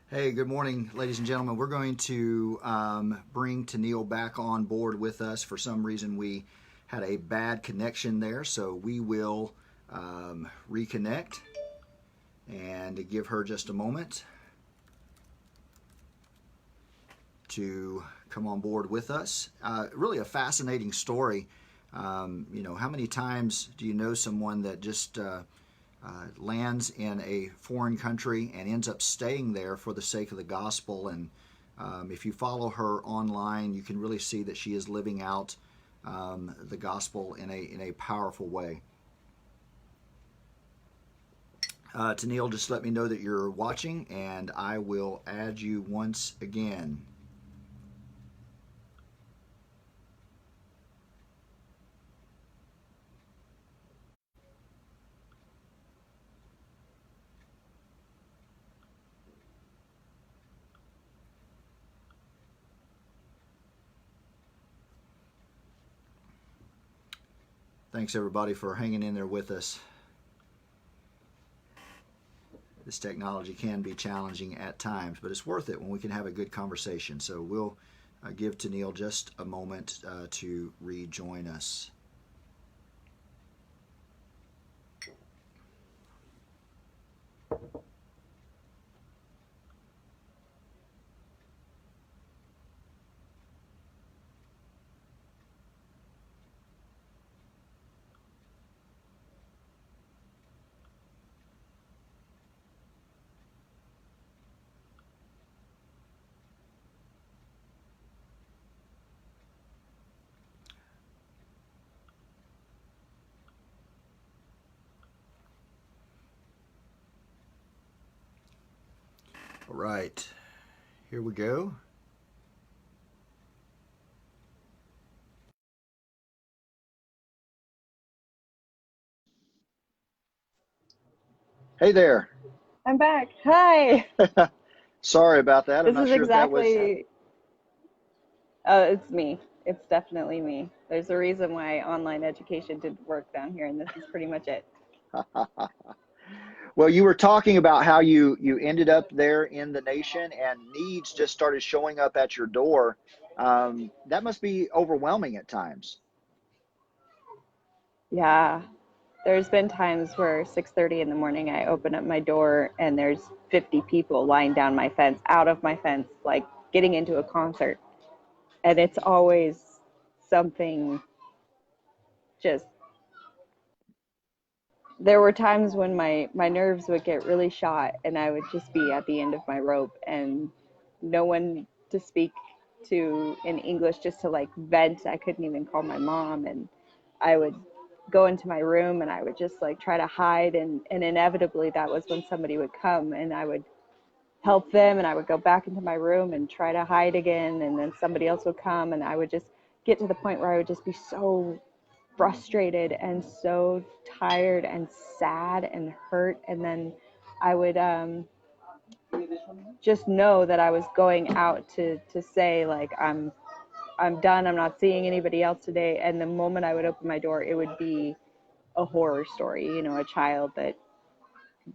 Hey, good morning, ladies and gentlemen. We're going to bring Teneil back on board with us. For some reason, we had a bad connection there, so we will reconnect and give her just a moment to come on board with us. Really a fascinating story. How many times do you know someone that just lands in a foreign country and ends up staying there for the sake of the gospel? And if you follow her online, you can really see that she is living out the gospel in a powerful way. Teneil, just let me know that you're watching, and I will add you once again. Thanks everybody for hanging in there with us. This technology can be challenging at times, but it's worth it when we can have a good conversation. So we'll give Teneil just a moment to rejoin us. All right, here we go. Hey there. I'm back. Hi. Sorry about that. I'm This not is sure if that was. exactly, it's me. It's definitely me. There's a reason why online education didn't work down here, and this is pretty much it. Well, you were talking about how you ended up there in the nation and needs just started showing up at your door. That must be overwhelming at times. Yeah. There's been times where 6:30 in the morning I open up my door and there's 50 people lying down my fence, out of my fence, like getting into a concert. And it's always something just there were times when my nerves would get really shot and I would just be at the end of my rope and no one to speak to in English, just to like vent. I couldn't even call my mom, and I would go into my room and I would just like try to hide, and inevitably that was when somebody would come and I would help them, and I would go back into my room and try to hide again, and then somebody else would come and I would just get to the point where I would just be so frustrated and so tired and sad and hurt. And then I would just know that I was going out to say like I'm done. I'm not seeing anybody else today. And the moment I would open my door, it would be a horror story. A child that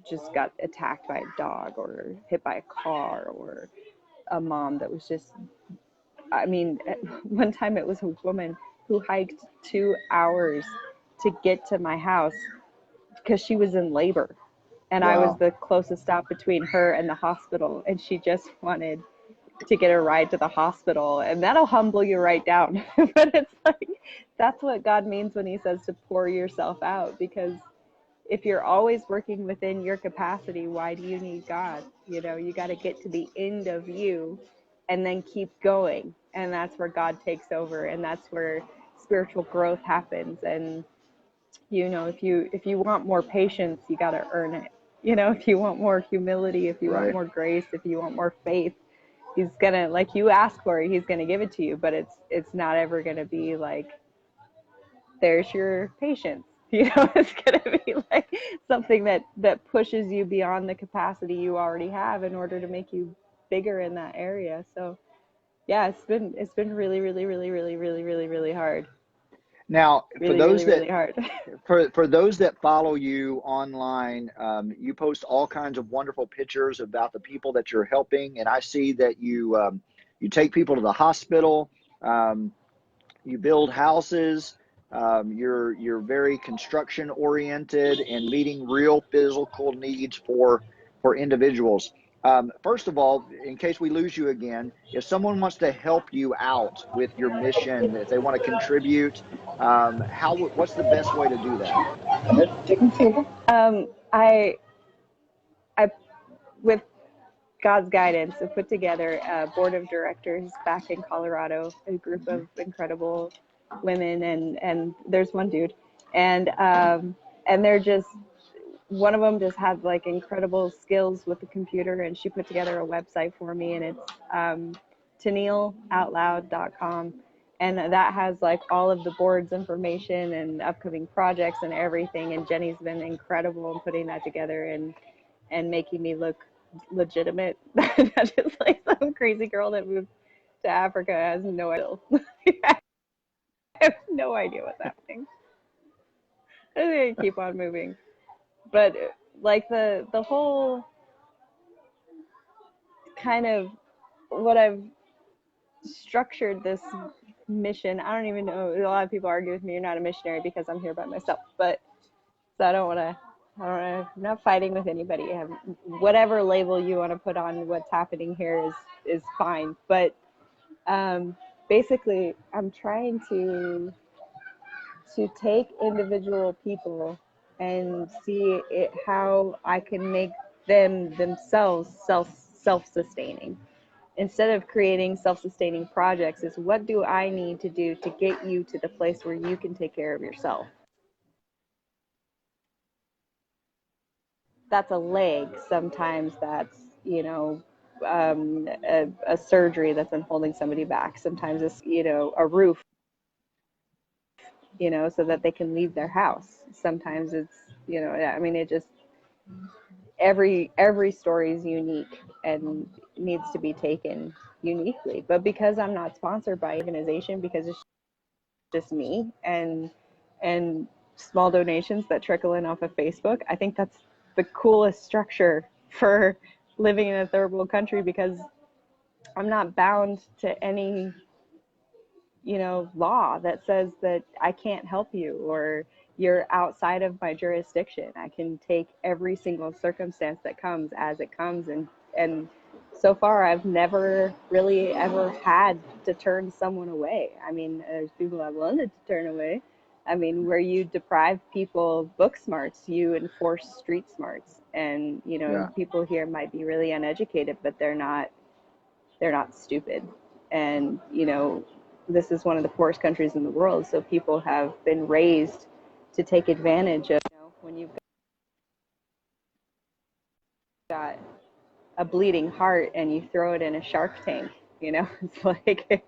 just got attacked by a dog or hit by a car, or a mom that was just, I mean, one time it was a woman who hiked 2 hours to get to my house because she was in labor, and I was Wow. the closest stop between her and the hospital, and she just wanted to get a ride to the hospital, and that'll humble you right down. But it's like that's what God means when he says to pour yourself out, because if you're always working within your capacity, why do you need God? You got to get to the end of you and then keep going, and that's where God takes over, and that's where spiritual growth happens. And if you want more patience, you got to earn it. If you want more humility, if you want Right. more grace, if you want more faith, he's gonna, like, you ask for it, he's gonna give it to you. But it's not ever gonna be like, there's your patience. It's gonna be like something that pushes you beyond the capacity you already have in order to make you bigger in that area. So yeah, it's been really, really, really, really, really, really, really hard. Now, for really, those really, that really hard. for those that follow you online, you post all kinds of wonderful pictures about the people that you're helping, and I see that you take people to the hospital, um, you build houses, you're very construction oriented and meeting real physical needs for individuals. First of all, in case we lose you again, if someone wants to help you out with your mission, if they want to contribute, what's the best way to do that? I with God's guidance, I put together a board of directors back in Colorado, a group of incredible women, and there's one dude, and they're just, one of them just had like incredible skills with the computer, and she put together a website for me, and it's tenailoutloud.com, and that has like all of the board's information and upcoming projects and everything, and Jenny's been incredible in putting that together and making me look legitimate. Not just like some crazy girl that moved to Africa has no idea. I have no idea what's happening. I'm gonna keep on moving. But like the whole kind of what I've structured this mission, I don't even know, a lot of people argue with me, you're not a missionary because I'm here by myself, but so I'm not fighting with anybody. Whatever label you want to put on what's happening here is fine, but basically I'm trying to take individual people and see how I can make them themselves self-sustaining. Instead of creating self-sustaining projects, is what do I need to do to get you to the place where you can take care of yourself? That's a leg. Sometimes that's, a surgery that's been holding somebody back. Sometimes it's, a roof, so that they can leave their house. Sometimes it's, I mean, it just, every story is unique and needs to be taken uniquely. But because I'm not sponsored by an organization, because it's just me and small donations that trickle in off of Facebook, I think that's the coolest structure for living in a third world country, because I'm not bound to any, law that says that I can't help you or you're outside of my jurisdiction. I can take every single circumstance that comes as it comes, and so far I've never really ever had to turn someone away. I mean, there's people I've wanted to turn away. I mean, where you deprive people of book smarts, you enforce street smarts, and Yeah. people here might be really uneducated, but they're not stupid. And this is one of the poorest countries in the world, so people have been raised to take advantage of, when you've got a bleeding heart and you throw it in a shark tank. It's like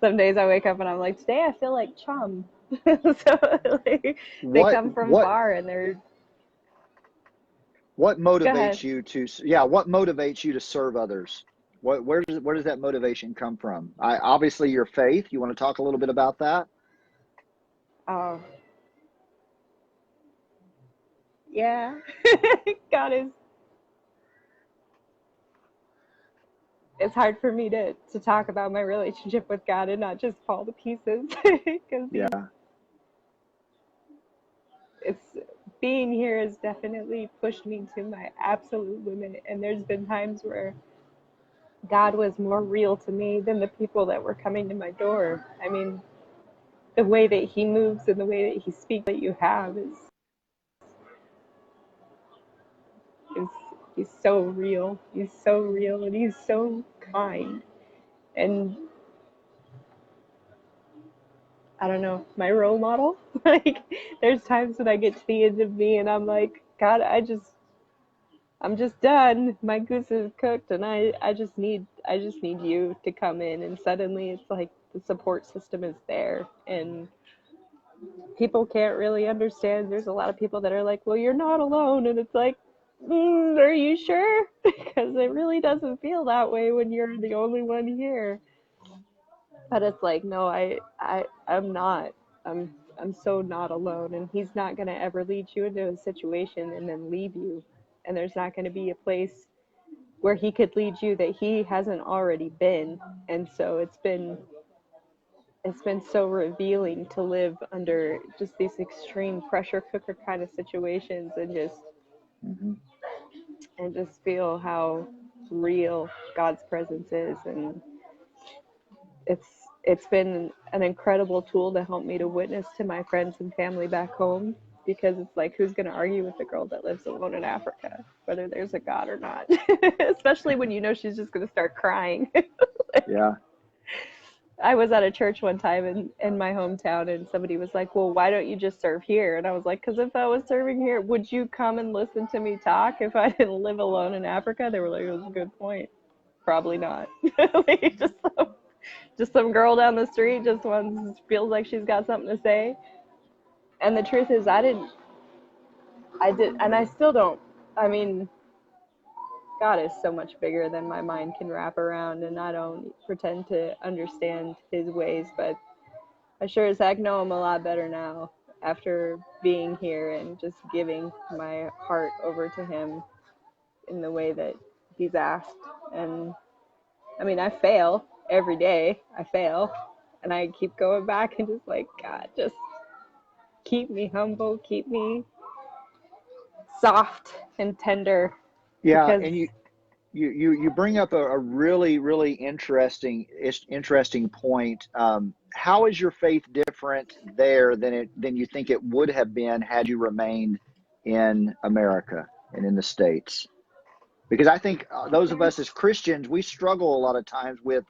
some days I wake up and I'm like, today I feel like chum. So like, they What come from what far and they're, what go ahead. motivates you to what motivates you to serve others? Where does that motivation come from? Obviously your faith. You want to talk a little bit about that? Oh, yeah. God is, it's hard for me to talk about my relationship with God and not just fall to pieces, because Yeah. it's, being here has definitely pushed me to my absolute limit, and there's been times where God was more real to me than the people that were coming to my door. I mean, the way that he moves and the way that he speaks that you have is he's so real. He's so real, and he's so kind. And I don't know, my role model. Like, there's times when I get to the end of me and I'm like, God, I'm just done. My goose is cooked, and I just need you to come in. And suddenly it's like the support system is there, and people can't really understand. There's a lot of people that are like, well, you're not alone, and it's like, are you sure? Because it really doesn't feel that way when you're the only one here. But it's like, no, I'm not. I'm so not alone, and he's not going to ever lead you into a situation and then leave you. And there's not going to be a place where he could lead you that he hasn't already been. And so it's been so revealing to live under just these extreme pressure cooker kind of situations, Mm-hmm. and just feel how real God's presence is. And it's it's been an incredible tool to help me to witness to my friends and family back home, because it's like, who's going to argue with the girl that lives alone in Africa, whether there's a God or not? Especially when you know she's just going to start crying. Yeah. I was at a church one time in my hometown, and somebody was like, well, why don't you just serve here? And I was like, because if I was serving here, would you come and listen to me talk if I didn't live alone in Africa? They were like, it was a good point. Probably not. Like, just some girl down the street feels like she's got something to say. And the truth is, and I still don't. I mean, God is so much bigger than my mind can wrap around, and I don't pretend to understand his ways, but I sure as heck know him a lot better now after being here and just giving my heart over to him in the way that he's asked. And I mean, I fail every day. I fail. And I keep going back and just like, God, just keep me humble, keep me soft and tender. Yeah. Because And you bring up a really, really interesting point. How is your faith different there than you think it would have been had you remained in America and in the States? Because I think those of us as Christians, we struggle a lot of times with,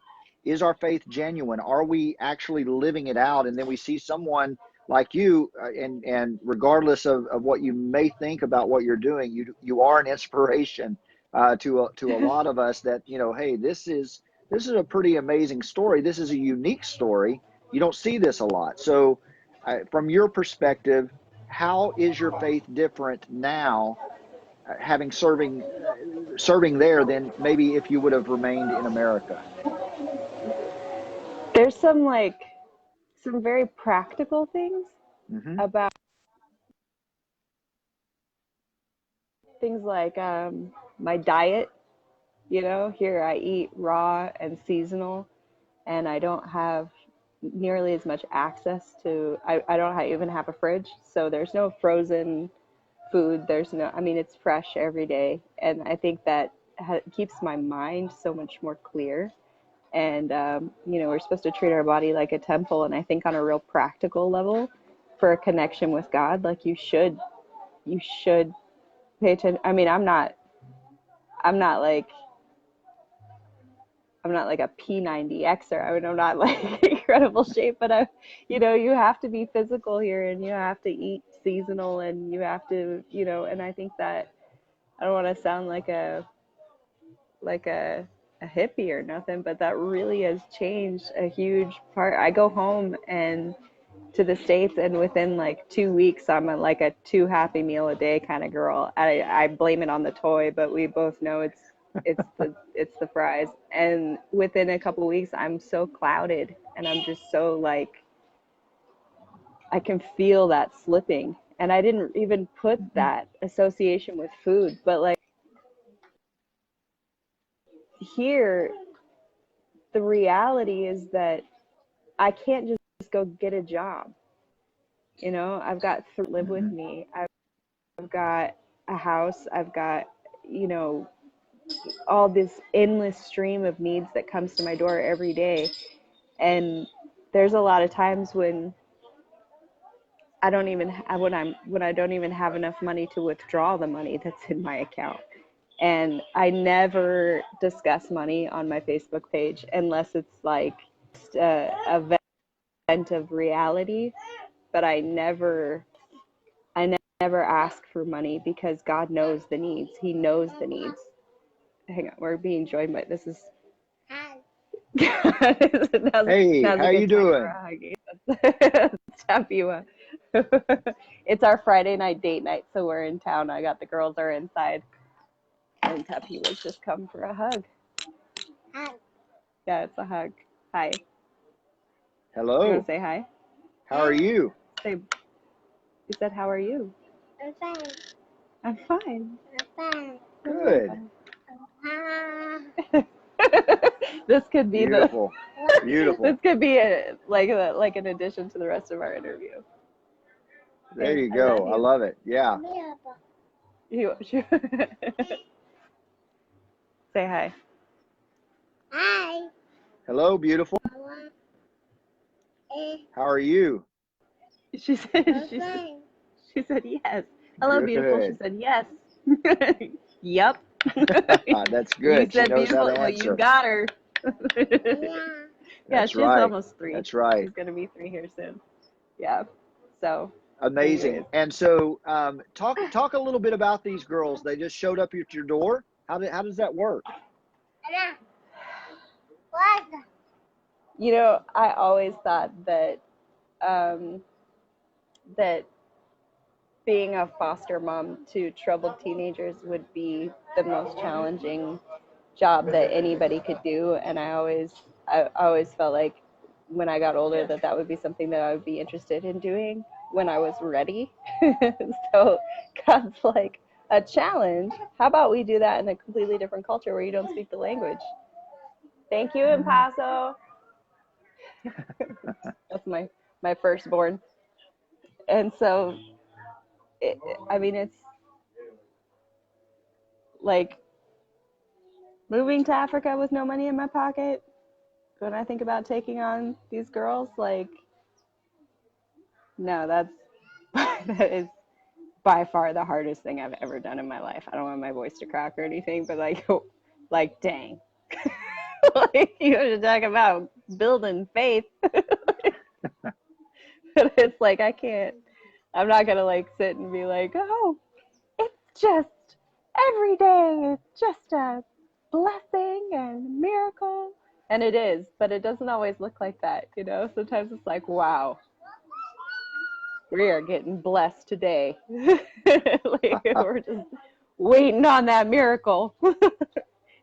is our faith genuine? Are we actually living it out? And then we see someone like you, and regardless of what you may think about what you're doing, you are an inspiration to a lot of us that, hey, this is a pretty amazing story. This is a unique story. You don't see this a lot. So from your perspective, how is your faith different now, having serving there, than maybe if you would have remained in America? there's some very practical things Mm-hmm. about things like my diet. Here I eat raw and seasonal, and I don't have nearly as much access to, I don't even have a fridge, so there's no frozen food. I mean, it's fresh every day. And I think that keeps my mind so much more clear. And, we're supposed to treat our body like a temple. And I think on a real practical level, for a connection with God, like you should pay attention. I mean, I'm not like, I'm not like a P90Xer. I mean, I'm not like incredible shape, but you have to be physical here, and you have to eat seasonal, and you have to, and I think that I don't want to sound like a hippie or nothing, but that really has changed a huge part. I go home and to the States, and within like 2 weeks, I'm like a 2 Happy Meal a day kind of girl. I blame it on the toy, but we both know it's the fries. And within a couple weeks, I'm so clouded, and I'm just so like, I can feel that slipping. And I didn't even put Mm-hmm. that association with food, but like here, the reality is that I can't just go get a job. I've got to live with Mm-hmm. me. I've got a house. I've got, you know, all this endless stream of needs that comes to my door every day. And there's a lot of times when when I don't even have enough money to withdraw the money that's in my account. And I never discuss money on my Facebook page unless it's like a event of reality. But I never ask for money, because God knows the needs. He knows the needs. Hang on, we're being joined by this is Hey, now's how a you good time for doing? a huggy. Tapua. It's our Friday night date night, so we're in town. I got the girls are inside, and Tapua's just come for a hug. Yeah, it's a hug. Hi. You want Hello. to say hi? How are you? Say, you said, how are you? I'm fine. I'm fine. I'm fine. Good. This could be Beautiful. Beautiful. this could be like an addition to the rest of our interview. There you I go. love you. I love it. Yeah. Say hi. Hi. Hello, beautiful. How are you? She said I'm she said fine. she said yes. Hello, beautiful. She Good. said yes. Yep. That's You good. She said knows how beautiful. to Well, you answer. got her. Yeah. Yeah, That's she's right. almost 3. That's right. She's gonna be 3 here soon. Yeah. So, Amazing. anyways, And so, talk a little bit about these girls. They just showed up at your door. How does that work? What? you know, I always thought that that being a foster mom to troubled teenagers would be the most challenging job that anybody could do, and I always felt like when I got older that would be something that I would be interested in doing when I was ready. So God's like, a challenge, how about we do that in a completely different culture where you don't speak the language? Thank you, and Paso. That's my firstborn. And so I mean, it's like moving to Africa with no money in my pocket. When I think about taking on these girls, like, no, that is by far the hardest thing I've ever done in my life. I don't want my voice to crack or anything, but like dang, like you have to talk about building faith. But it's like I can't. I'm not gonna like sit and be like, oh, it's just every day. It's just a blessing and miracle. And it is, but it doesn't always look like that, you know? Sometimes it's like, wow, we are getting blessed today. Like, we're just waiting on that miracle.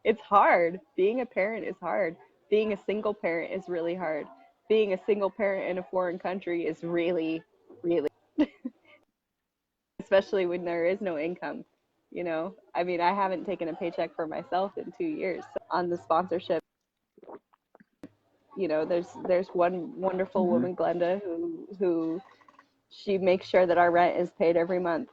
It's hard. Being a parent is hard. Being a single parent is really hard. Being a single parent in a foreign country is really, really, especially when there is no income. You know, I mean, I haven't taken a paycheck for myself in 2 years. On the sponsorship, you know, there's one wonderful Mm-hmm. woman, Glenda, who she makes sure that our rent is paid every month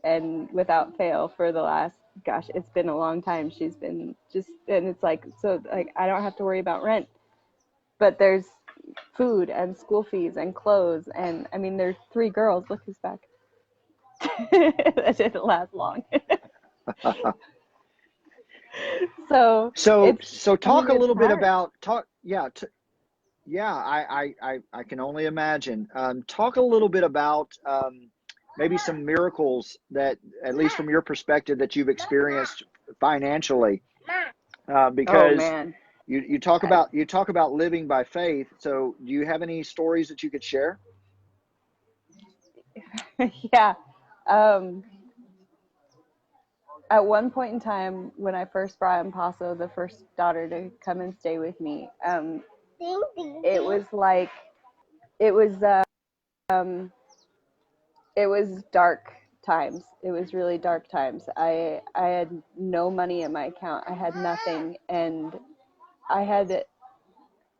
and without fail for the last, gosh, it's been a long time. She's been just, and it's like, so like I don't have to worry about rent, but there's food and school fees and clothes, and I mean there's 3 girls. Look who's back. That didn't last long. So So I mean, talk a it's little bit hard. about yeah. I can only imagine. Talk a little bit about maybe some miracles that, at least from your perspective, that you've experienced financially, Oh because man. you talk about living by faith. So do you have any stories that you could share? Yeah. Um, at one point in time, when I first brought Impasso, the first daughter, to come and stay with me, Ding, ding, it ding. was like it was um, it was dark times. It was really dark times. I had no money in my account. I had nothing, and I had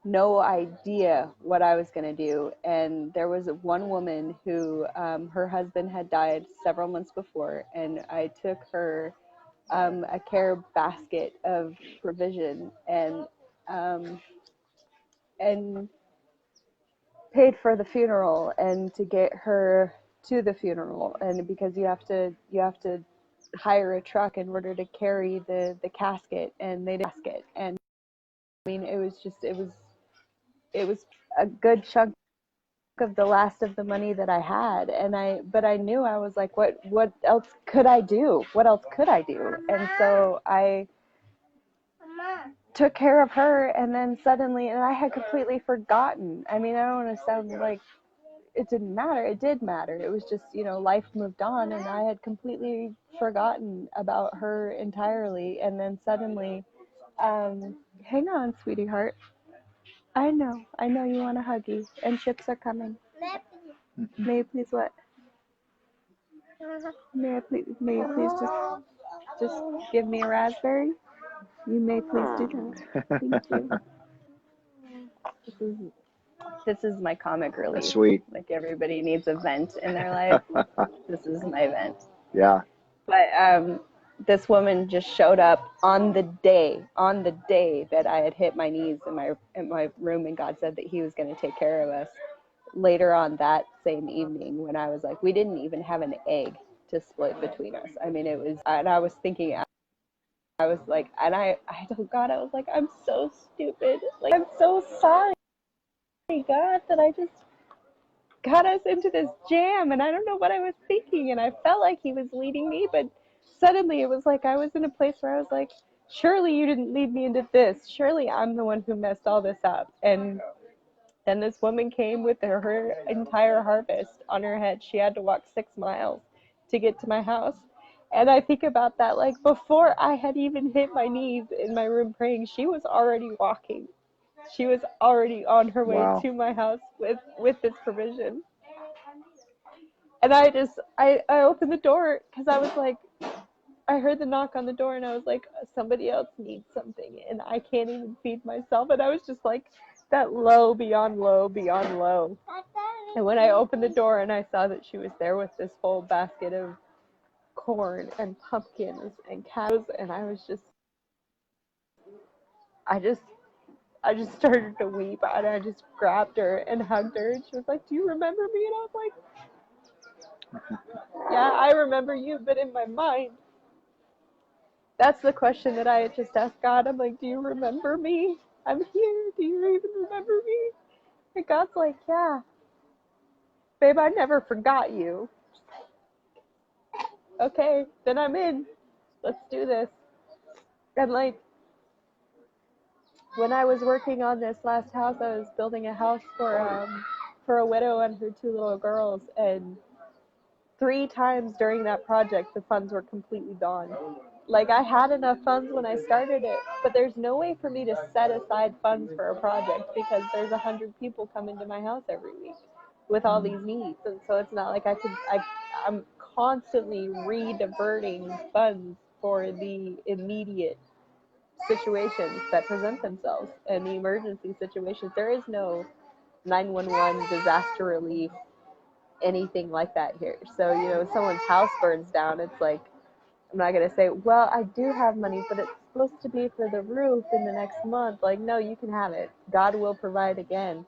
no idea what I was going to do. And there was one woman who her husband had died several months before, and I took her a care basket of provision um, and paid for the funeral and to get her to the funeral. And because you have to hire a truck in order to carry the casket, and they did casket. And I mean, it was a good chunk of the last of the money that I had, and I knew, I was like, what else could I do? What else could I do? And so I Mama. took care of her, and then suddenly, and I had completely forgotten. I mean, I don't want to sound like it didn't matter. It did matter. It was just, life moved on, and I had completely forgotten about her entirely. And then suddenly, hang on, sweetie heart. I know you want a huggy, and chips are coming. May you please what? May you please just give me a raspberry? You may please do that. Thank you. This is my comic That's relief. sweet. Like everybody needs a vent in their life. This is my vent. Yeah. But this woman just showed up on the day that I had hit my knees in my room, and God said that He was going to take care of us. Later on that same evening, when I was like, we didn't even have an egg to split between us. I mean, it was, and I was thinking, I was like, and I told God, I was like, I'm so stupid. Like, I'm so sorry, God, that I just got us into this jam, and I don't know what I was thinking, and I felt like He was leading me, but suddenly it was like I was in a place where I was like, surely you didn't lead me into this. Surely I'm the one who messed all this up. And then this woman came with her entire harvest on her head. She had to walk 6 miles to get to my house. And I think about that, like before I had even hit my knees in my room praying, she was already walking. She was already on her way Wow. to my house with this provision. And I opened the door because I was like, I heard the knock on the door, and I was like, somebody else needs something, and I can't even feed myself. And I was just like, that low beyond low beyond low. And when I opened the door and I saw that she was there with this whole basket of corn and pumpkins and cows, and I just started to weep, and I just grabbed her and hugged her, and she was like, do you remember me? And I was like, yeah, I remember you, but in my mind. That's the question that I had just asked God. I'm like, do you remember me? I'm here. Do you even remember me? And God's like, yeah. Babe, I never forgot you. Okay, then I'm in. Let's do this. And like, when I was working on this last house, I was building a house for a widow and her 2 little girls, and 3 times during that project, the funds were completely gone. Like, I had enough funds when I started it, but there's no way for me to set aside funds for a project because there's 100 people coming to my house every week with all these needs. And so it's not like I'm constantly re-diverting funds for the immediate situations that present themselves and the emergency situations. There is no 911 disaster relief, anything like that here. So, if someone's house burns down, it's like, I'm not going to say, well, I do have money, but it's supposed to be for the roof in the next month. Like, no, you can have it. God will provide again.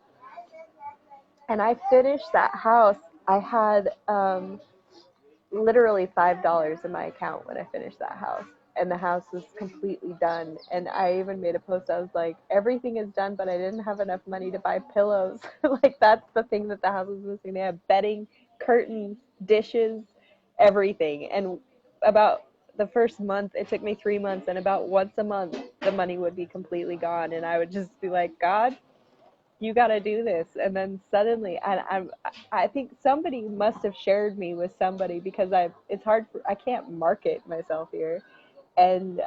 And I finished that house. I had literally $5 in my account when I finished that house. And the house was completely done. And I even made a post. I was like, everything is done, but I didn't have enough money to buy pillows. Like, that's the thing that the house was missing. They had bedding, curtains, dishes, everything. And about the first month, it took me 3 months, and about once a month, the money would be completely gone. And I would just be like, God, you got to do this. And then suddenly, and I think somebody must have shared me with somebody because it's hard I can't market myself here. And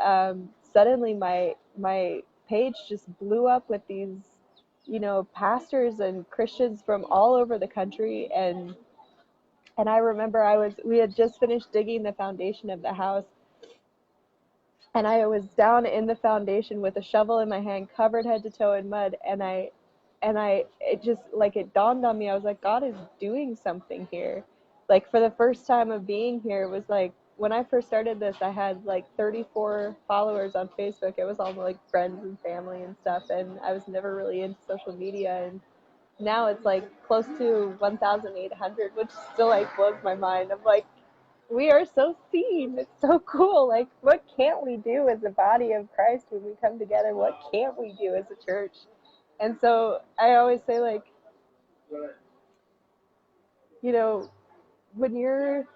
suddenly my page just blew up with these, pastors and Christians from all over the country. And I remember we had just finished digging the foundation of the house, and I was down in the foundation with a shovel in my hand, covered head to toe in mud, and it just, like, it dawned on me. I was like, God is doing something here. Like, for the first time of being here, it was like, when I first started this, I had like 34 followers on Facebook. It was all like friends and family and stuff, and I was never really into social media. And now it's like close to 1,800, which still like blows my mind. I'm like, we are so seen. It's so cool. Like, what can't we do as a body of Christ when we come together? What can't we do as a church? And so I always say, like, when you're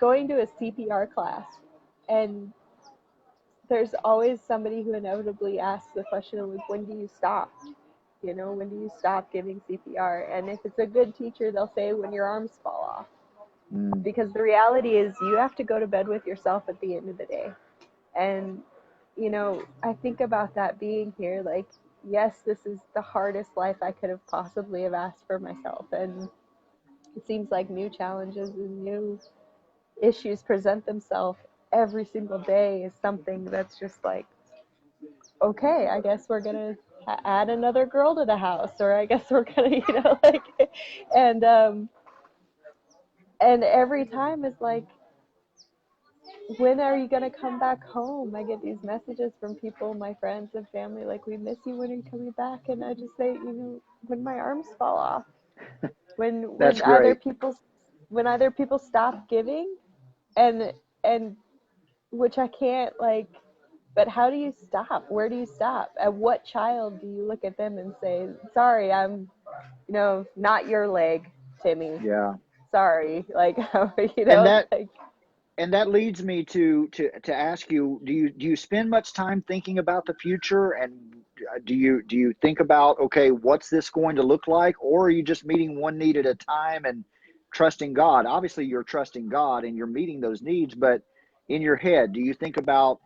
going to a CPR class, and there's always somebody who inevitably asks the question, like, when do you stop? When do you stop giving CPR? And if it's a good teacher, they'll say, when your arms fall off. Because the reality is you have to go to bed with yourself at the end of the day. And, I think about that being here, like, yes, this is the hardest life I could have possibly have asked for myself. And it seems like new challenges and new issues present themselves every single day is something that's just like, okay, I guess we're gonna add another girl to the house, or I guess we're gonna, like, and and every time it's like, when are you gonna come back home? I get these messages from people, my friends and family, like, we miss you. When are you coming back? And I just say, when my arms fall off, when That's either great. people stop giving, and which I can't, like, but how do you stop? Where do you stop? At what child do you look at them and say, sorry, I'm, not your leg, Timmy. Yeah. Sorry. Like, And that like, leads me to ask you, do you spend much time thinking about the future, and do you think about, okay, what's this going to look like, or are you just meeting one need at a time and trusting God? Obviously you're trusting God and you're meeting those needs, but in your head, do you think about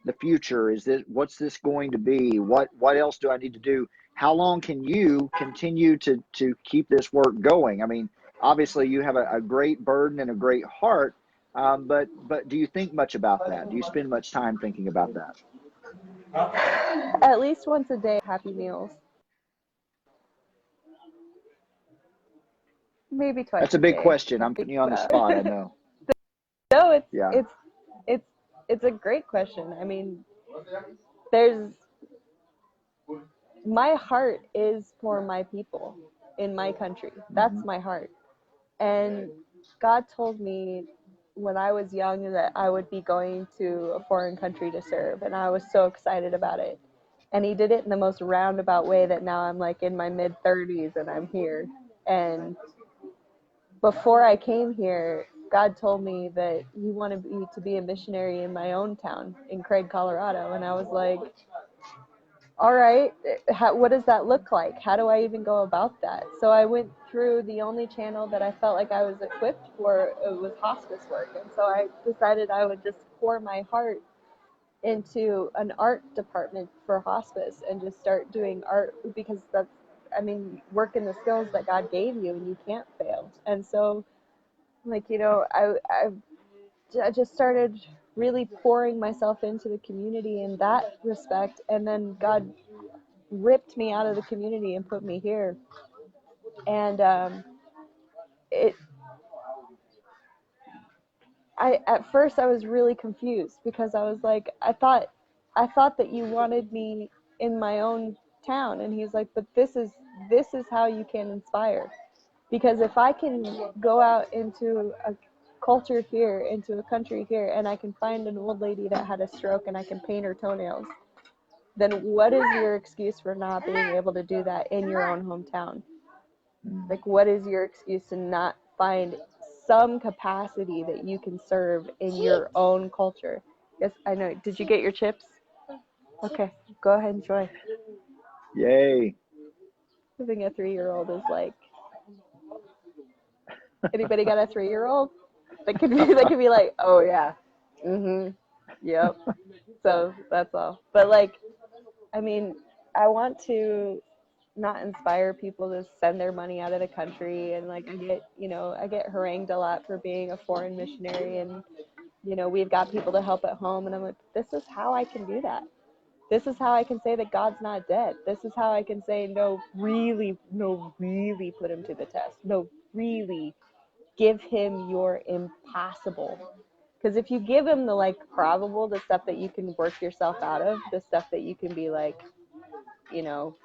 the future? What's this going to be? What else do I need to do? How long can you continue to keep this work going? I mean, obviously you have a great burden and a great heart, but do you think much about that? Do you spend much time thinking about that? at least once a day, Happy Meals. Maybe twice That's a a big day. question. I I'm think, putting you on the spot, I know. no, Yeah. it's it's a great question. I mean, there's my heart is for my people in my country. That's Mhm. my heart. And God told me when I was young that I would be going to a foreign country to serve, and I was so excited about it. And he did it in the most roundabout way that now I'm like in my mid 30s and I'm here. And before I came here, God told me that he wanted me to be a missionary in my own town in Craig, Colorado. And I was like, all right, what does that look like? How do I even go about that? So I went through the only channel that I felt like I was equipped for. It was hospice work. And so I decided I would just pour my heart into an art department for hospice and just start doing art, because that's, I mean, work in the skills that God gave you and you can't fail. And so, like, I just started really pouring myself into the community in that respect. And then God ripped me out of the community and put me here. And it I at first I was really confused, because I was like, I thought that you wanted me in my own town. And he's like, but this is how you can inspire. Because if I can go out into a culture here, into a country here, and I can find an old lady that had a stroke and I can paint her toenails, then what is your excuse for not being able to do that in your own hometown? Like, what is your excuse to not find some capacity that you can serve in your own culture? Yes, I know. Did you get your chips? Okay, go ahead and enjoy. Yay. Having a 3-year-old is like, anybody got a 3-year-old? That could be like, oh yeah, yep. So that's all. But like, I mean, I want to not inspire people to send their money out of the country. And like, I get harangued a lot for being a foreign missionary, and we've got people to help at home, and I'm like, this is how I can do that. This is how I can say that God's not dead. This is how I can say, no, really put him to the test. No, really give him your impossible. Because if you give him the like probable, the stuff that you can work yourself out of, the stuff that you can be like, you know,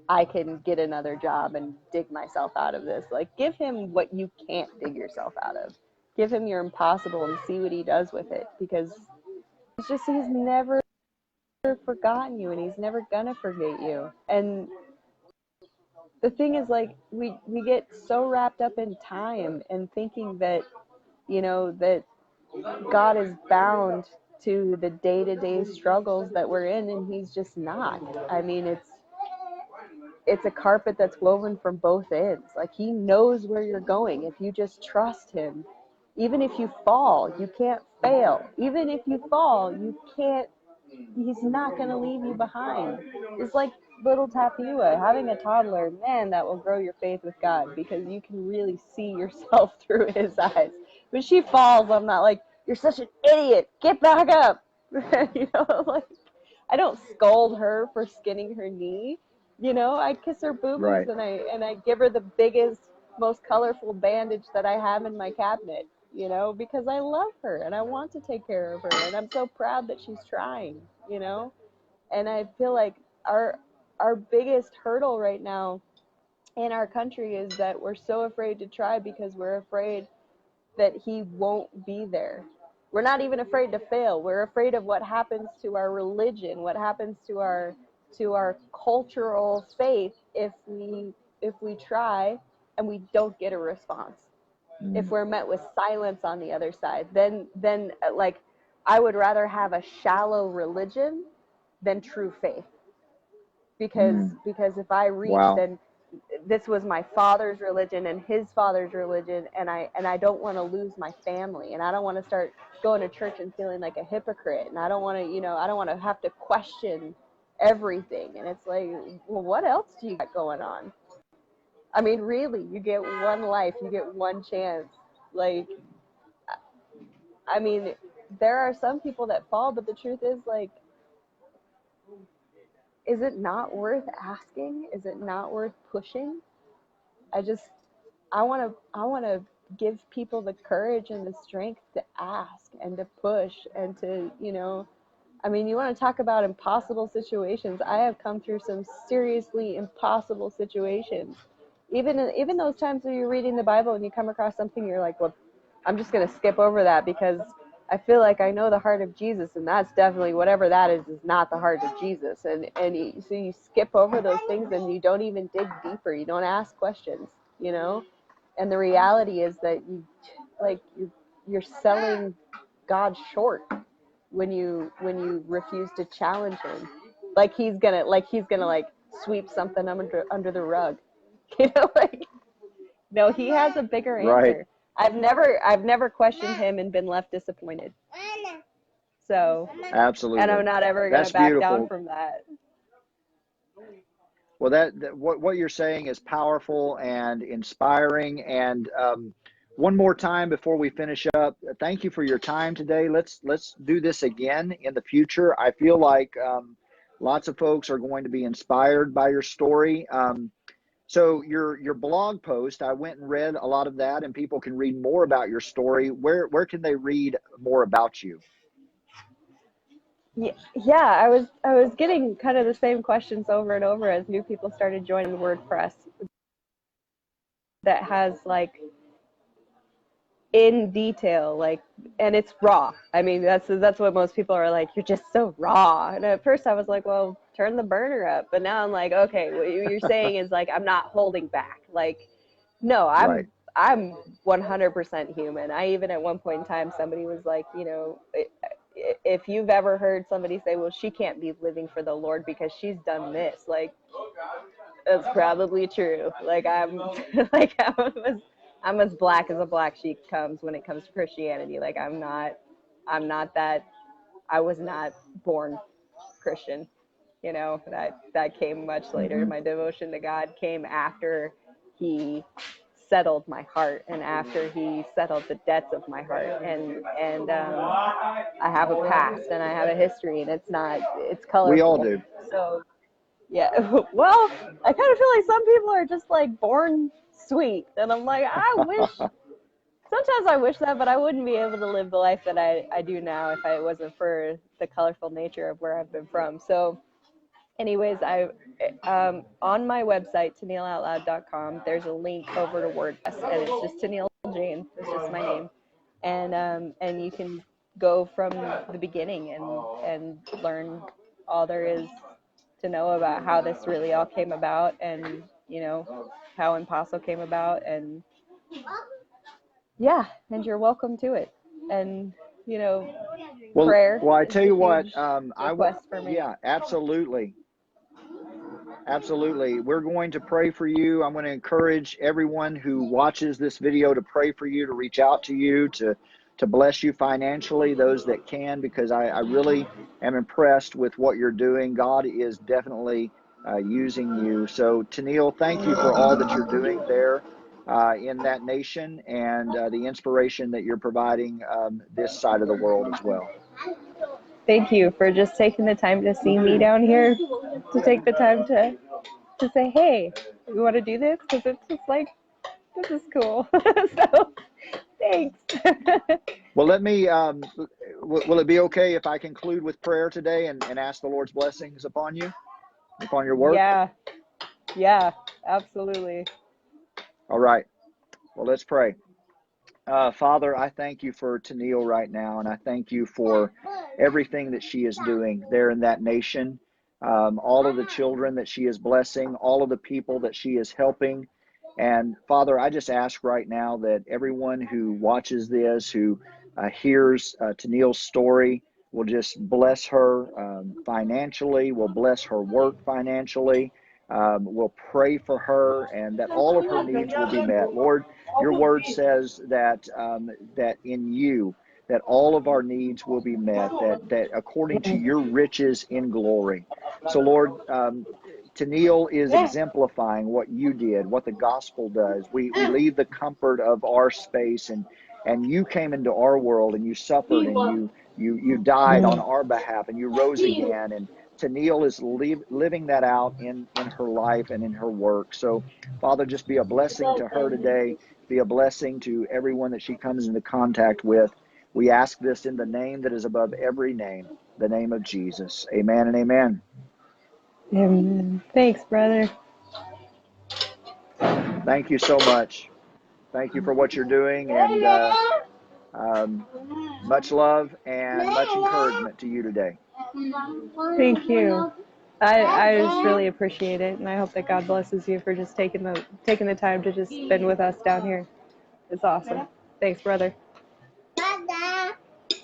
I can get another job and dig myself out of this. Like, give him what you can't dig yourself out of. Give him your impossible and see what he does with it. Because he's never forgotten you, and he's never gonna forget you. And the thing is, like, we get so wrapped up in time and thinking that, that God is bound to the day-to-day struggles that we're in, and he's just not. I mean, it's a carpet that's woven from both ends. Like, he knows where you're going if you just trust him. Even if you fall, you can't fail. Even if you fall, you can't, he's not going to leave you behind. It's like little Tapua, having a toddler, man, that will grow your faith with God, because you can really see yourself through his eyes. When she falls, I'm not like, you're such an idiot, get back up. You know, like, I don't scold her for skinning her knee. You know, I kiss her boobies, Right. and I give her the biggest, most colorful bandage that I have in my cabinet, you know, because I love her and I want to take care of her, and I'm so proud that she's trying, you know. And I feel like our biggest hurdle right now in our country is that we're so afraid to try, because we're afraid that he won't be there. We're not even afraid to fail. We're afraid of what happens to our religion, what happens to our cultural faith if we try and we don't get a response. If we're met with silence on the other side, then like, I would rather have a shallow religion than true faith. Because if I reach, Wow. then this was my father's religion and his father's religion, and I don't want to lose my family, and I don't want to start going to church and feeling like a hypocrite, and I don't want to, you know, I don't want to have to question everything. And it's like, well, what else do you got going on? I mean, really, you get one life, you get one chance. Like, I mean, there are some people that fall, but the truth is, like, is it not worth asking? Is it not worth pushing? I want to give people the courage and the strength to ask and to push and to, you know, I mean, you want to talk about impossible situations. I have come through some seriously impossible situations. Even those times where you're reading the Bible and you come across something, you're like, well, I'm just going to skip over that because I feel like I know the heart of Jesus, and that's definitely, whatever that is not the heart of Jesus. So you skip over those things and you don't even dig deeper. You don't ask questions, you know? And the reality is that you're selling God short when you refuse to challenge him, like he's gonna like sweep something under the rug. You know, like, no, he has a bigger Right. answer. I've never questioned him and been left disappointed. So, and Absolutely. I'm not ever gonna That's back down beautiful. from that. Well, that what you're saying is powerful and inspiring. And one more time before we finish up, thank you for your time today. Let's do this again in the future. I feel like lots of folks are going to be inspired by your story. So your blog post, I went and read a lot of that, and people can read more about your story. Where can they read more about you? Yeah, I was getting kind of the same questions over and over as new people started joining WordPress, that has, like, in detail, like, and it's raw. I mean, that's what most people are like, you're just so raw. And at first I was like, well, turn the burner up. But now I'm like, okay, what you're saying is, like, I'm not holding back. Like, no, Right. I'm 100% human. I even, at one point in time, somebody was like, you know, if you've ever heard somebody say, well, she can't be living for the Lord because she's done this, like, that's probably true. Like, I'm like, I'm as black as a black sheep comes when it comes to Christianity. Like, I'm not that. I was not born Christian. You know, that came much later. My devotion to God came after he settled my heart, and after he settled the debts of my heart. And I have a past and I have a history, and it's We all colorful. do. So, yeah. Well, I kind of feel like some people are just, like, born sweet, and I'm like, sometimes I wish that, but I wouldn't be able to live the life that I do now if it wasn't for the colorful nature of where I've been from. So, anyways, on my website, tenailoutloud.com, there's a link over to WordPress, and it's just Teneil Jayne. It's just my name, and you can go from the beginning and learn all there is to know about how this really all came about, and, you know, how Impossible came about, and yeah, and you're welcome to it. And, you know, prayer Well, I is tell a you what, huge request for me. yeah, absolutely. Absolutely. We're going to pray for you. I'm going to encourage everyone who watches this video to pray for you, to reach out to you, to bless you financially, those that can, because I really am impressed with what you're doing. God is definitely using you. So, Teneil, thank you for all that you're doing there in that nation and the inspiration that you're providing this side of the world as well. Thank you for just taking the time to see me down here, to take the time to say, hey, you want to do this? Because it's just like, this is cool. So, thanks. Well, let me, will it be okay if I conclude with prayer today and ask the Lord's blessings upon you, upon your work? Yeah, absolutely. All right. Well, let's pray. Father, I thank you for Teneil right now, and I thank you for everything that she is doing there in that nation, all of the children that she is blessing, all of the people that she is helping. And Father, I just ask right now that everyone who watches this, who hears Teneil's story, will just bless her financially, will bless her work financially, will pray for her, and that all of her needs will be met. Lord, your word says that that in you, that all of our needs will be met, that according to your riches in glory. So, Lord, Teneil is exemplifying what you did, what the gospel does. We leave the comfort of our space, and you came into our world, and you suffered, and you died on our behalf, and you rose again. And Teneil is living that out in her life and in her work. So, Father, just be a blessing to her today. Be a blessing to everyone that she comes into contact with. We ask this in the name that is above every name, the name of Jesus. Amen and amen. Amen. Thanks, brother. Thank you so much. Thank you for what you're doing, and much love and much encouragement to you today. Thank you. I just really appreciate it, and I hope that God blesses you for just taking the time to just spend with us down here. It's awesome. Thanks, brother.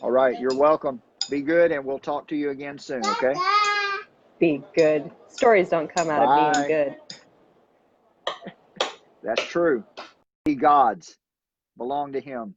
All right, you're welcome. Be good, and we'll talk to you again soon, okay? Be good. Stories don't come out of being good. That's true. Be God's. Belong to him.